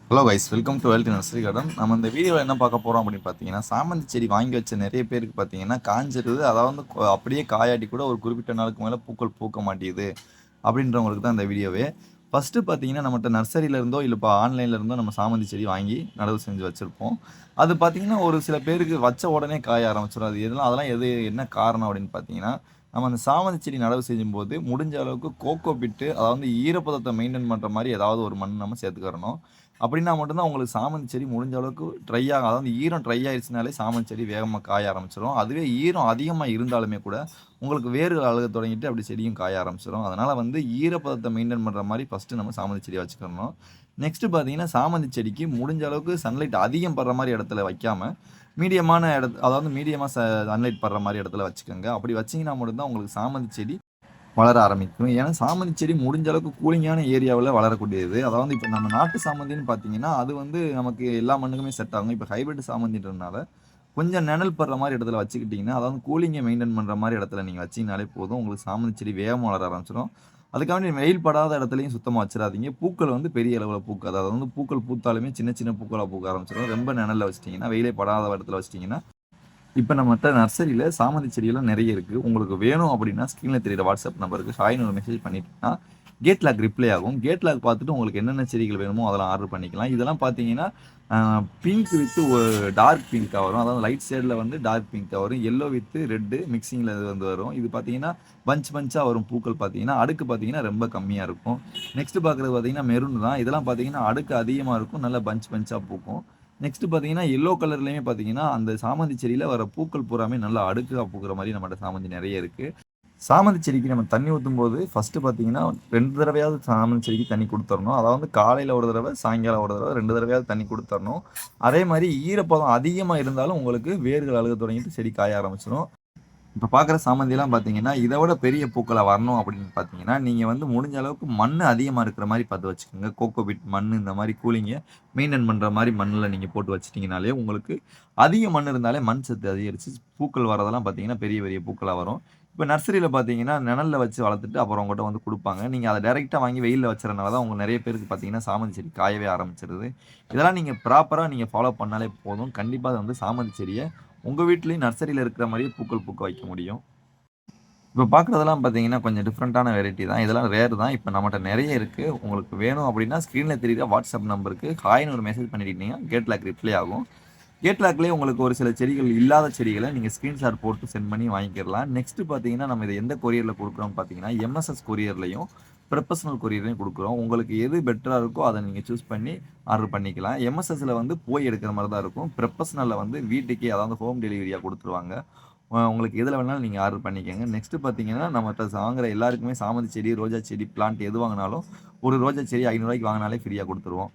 Hello guys, welcome to wealth nursery garden. நம்ம இந்த வீடியோவில் என்ன பார்க்க போகிறோம் அப்படின்னு பார்த்தீங்கன்னா, சாமந்தி செடி வாங்கி வச்ச நிறைய பேருக்கு பார்த்தீங்கன்னா காஞ்சிருது. அதாவது அப்படியே காயாட்டி கூட ஒரு குறிப்பிட்ட நாளுக்கு மேலே பூக்கள் பூக்க மாட்டேங்குது அப்படின்றவங்களுக்கு தான் இந்த வீடியோவே. ஃபஸ்ட்டு பார்த்தீங்கன்னா நம்மகிட்ட நர்சரியில இருந்தோ இல்லை இப்போ ஆன்லைனில் இருந்தோ நம்ம சாமந்தி செடி வாங்கி நடவு செஞ்சு வச்சுருப்போம். அது பார்த்தீங்கன்னா ஒரு சில பேருக்கு வச்ச உடனே காய ஆரம்பிச்சிடும். அதெல்லாம் என்ன காரணம் அப்படின்னு பார்த்தீங்கன்னா, நம்ம அந்த சாமந்தி செடி நடவு செய்யும்போது முடிஞ்ச அளவுக்கு கோகோ பிட்டு, அதாவது ஈரப்பதத்தை மெயின்டைன் பண்ணுற மாதிரி ஏதாவது ஒரு மண் நம்ம சேர்த்துக்கிறணும். அப்படின்னா மட்டும்தான் உங்களுக்கு சாமந்தி செடி முடிஞ்ச அளவுக்கு ட்ரை ஆகும். அதாவது ஈரம் ட்ரை ஆயிடுச்சுனாலே சாமந்தி செடி வேகமாக காய ஆரம்பிச்சிடும். அதுவே ஈரம் அதிகமாக இருந்தாலுமே கூட உங்களுக்கு வேர்கள் அழுக தொடங்கிட்டு அப்படி செடியும் காய ஆரம்பிச்சிடும். அதனால் ஈரப்பதத்தை மெயின்டைன் பண்ணுற மாதிரி ஃபஸ்ட்டு நம்ம சாமந்தி செடி வச்சுக்கணும். நெக்ஸ்ட்டு பார்த்தீங்கன்னா, சாமந்தி செடிக்கு முடிஞ்ச அளவுக்கு சன்லைட் அதிகம் படுற மாதிரி இடத்துல வைக்காம மீடியமான அதாவது மீடியமாக சன்லைட் படுற மாதிரி இடத்துல வச்சுக்கோங்க. அப்படி வச்சிங்கன்னா மட்டும்தான் உங்களுக்கு சாமந்தி செடி வளர ஆரம்பிக்கும். ஏன்னா சாமந்தி செடி முடிஞ்ச அளவுக்கு கூலிங்கான ஏரியாவில் வளரக்கூடியது. அதாவது இப்போ நம்ம நாட்டு சாமந்தின்னு பார்த்தீங்கன்னா, அது நமக்கு எல்லா மண்ணுக்குமே செட் ஆகும். இப்போ ஹைபிரிட் சாமந்தின்றதுனால கொஞ்சம் நிழல் படுற மாதிரி இடத்துல வச்சுக்கிட்டிங்கன்னா, அதாவது கூலிங்கை மெயின்டைன் பண்ணுற மாதிரி இடத்துல நீங்கள் வச்சிங்கனாலே போதும். உங்களுக்கு சாமந்தி செடி வேகமாக வளர ஆரம்பிச்சிடும். அதுக்காண்டி வெயில் படாத இடத்துலையும் சுத்தமாக வச்சிடாதீங்க. பூக்கள் பெரிய அளவில் பூக்காது. அதாவது பூக்கள் பூத்தாலுமே சின்ன சின்ன பூக்களாக பூக்க ஆரம்பிச்சிடும். ரொம்ப நிழல்ல வச்சிட்டிங்கன்னா, வெயிலே படாத இடத்துல வச்சிட்டிங்கன்னா இப்போ நம்மகிட்ட நர்சரியில் சாமந்தி செடியெல்லாம் நிறைய இருக்குது. உங்களுக்கு வேணும் அப்படின்னா ஸ்க்ரீனில் தெரியுற வாட்ஸ்அப் நம்பருக்கு ஹாய்னு ஒரு மெசேஜ் பண்ணிட்டீங்கன்னா கேட் லாக் ரிப்ளை ஆகும். கேட் லாக் பார்த்துட்டு உங்களுக்கு என்னென்ன செடிகள் வேணுமோ அதெல்லாம் ஆர்டர் பண்ணிக்கலாம். இதெல்லாம் பார்த்தீங்கன்னா பிங்க் வித்து ஒரு டார்க் பிங்காக வரும். அதாவது லைட் ஷேடில் டார்க் பிங்காக வரும். எல்லோ வித்து ரெட்டு மிக்சிங்கில் இது வரும். இது பார்த்தீங்கன்னா பஞ்சாக வரும். பூக்கள் பார்த்தீங்கன்னா அடுக்கு பார்த்தீங்கன்னா ரொம்ப கம்மியாக இருக்கும். நெக்ஸ்ட் பார்க்குறது பார்த்தீங்கன்னா மெரூன் தான். இதெல்லாம் பார்த்தீங்கன்னா அடுக்கு அதிகமாக இருக்கும். நல்லா பஞ்சாக பூக்கும். நெக்ஸ்ட் பார்த்தீங்கன்னா எல்லோ கலர்லேயுமே பார்த்தீங்கன்னா அந்த சாமந்தி செடியில் வர பூக்கள் பூராமே நல்லா அடுக்காக பூக்கிற மாதிரி நம்மகிட்ட சாமந்தி நிறைய இருக்குது. சாமந்தி செடிக்கு நம்ம தண்ணி ஊற்றும் போது ஃபஸ்ட்டு பார்த்தீங்கன்னா 2 தடவையாவது சாமந்தி செடிக்கு தண்ணி கொடுத்துடணும். அதாவது காலையில் ஒரு தடவை, சாயங்காலம் ஒரு தடவை, 2 தடவையாவது தண்ணி கொடுத்துடணும். அதே மாதிரி ஈரப்பதம் அதிகமாக இருந்தாலும் உங்களுக்கு வேர்கள் அழுக தொடங்கிட்டு செடி காய ஆரம்பிச்சிடும். இப்போ பார்க்குற சாமந்திலாம் பார்த்தீங்கன்னா இதை விட பெரிய பூக்களாக வரணும் அப்படின்னு பார்த்தீங்கன்னா, நீங்கள் முடிஞ்ச அளவுக்கு மண் அதிகமாக இருக்கிற மாதிரி பார்த்து வச்சுக்கோங்க. கோகோபிட் மண் இந்த மாதிரி கூலிங்கை மெயின்டைன் பண்ணுற மாதிரி மண்ணில் நீங்கள் போட்டு வச்சிட்டிங்கனாலே உங்களுக்கு அதிக மண் இருந்தாலே மண் சத்து அதிகரித்து பூக்கள் வரதெல்லாம் பார்த்தீங்கன்னா பெரிய பெரிய பூக்களாக வரும். இப்போ நர்சரியில் பார்த்தீங்கன்னா நிழல்ல வச்சு வளர்த்துட்டு அப்புறம் உங்கள்கிட்ட கொடுப்பாங்க. நீங்கள் அதை டைரெக்டாக வாங்கி வெயிலில் வச்சுறதுனால தான் உங்கள் நிறைய பேருக்கு பார்த்தீங்கன்னா சாமந்தி செடி காயவே ஆரம்பிச்சிருது. இதெல்லாம் நீங்கள் ப்ராப்பராக நீங்கள் ஃபாலோ பண்ணாலே போதும். கண்டிப்பாக அது சாமந்தி செடியை உங்கள் வீட்லேயும் நர்சரியில் இருக்கிற மாதிரியே பூக்கள் பூக்க வைக்க முடியும். இப்போ பார்க்குறதெல்லாம் பார்த்தீங்கன்னா கொஞ்சம் டிஃப்ரெண்ட்டான வெரைட்டி தான். இதெல்லாம் ரேர் தான். இப்போ நம்மகிட்ட நிறைய இருக்குது. உங்களுக்கு வேணும் அப்படின்னா ஸ்க்ரீனில் தெரியுற வாட்ஸ்அப் நம்பருக்கு ஹாய்னு ஒரு மெசேஜ் பண்ணிட்டீங்கன்னா கேட் லாக் ரிப்ளை ஆகும். கேட் லாக்லேயே உங்களுக்கு ஒரு சில செடிகள் இல்லாத செடிகளை நீங்கள் ஸ்க்ரீன்ஷாட் போட்டு சென்ட் பண்ணி வாங்கிக்கிடலாம். நெக்ஸ்ட்டு பார்த்தீங்கன்னா நம்ம இதை எந்த கொரியரில் கொடுக்குறோம்னு பார்த்தீங்கன்னா எம்எஸ்எஸ் கொரியர்லையும் ப்ரொஃபஷனல் கொரியர்லையும் கொடுக்குறோம். உங்களுக்கு எது பெட்டராக இருக்கோ அதை நீங்கள் சூஸ் பண்ணி ஆர்டர் பண்ணிக்கலாம். எம்எஸ்எஸ்ல போய் எடுக்கிற மாதிரி தான் இருக்கும். ப்ரொஃபஷனலில் வீட்டுக்கே, அதாவது ஹோம் டெலிவரியாக கொடுத்துருவாங்க. உங்களுக்கு எதில் வேணாலும் நீங்கள் ஆர்டர் பண்ணிக்கோங்க. நெக்ஸ்ட்டு பார்த்தீங்கன்னா நம்மகிட்ட வாங்குற எல்லாருக்குமே சாமந்தி செடி, ரோஜா செடி, பிளான்ட் எது வாங்கினாலும் ஒரு ரோஜா செடி ரூ. 500 வாங்கினாலே ஃப்ரீயாக கொடுத்துருவோம்.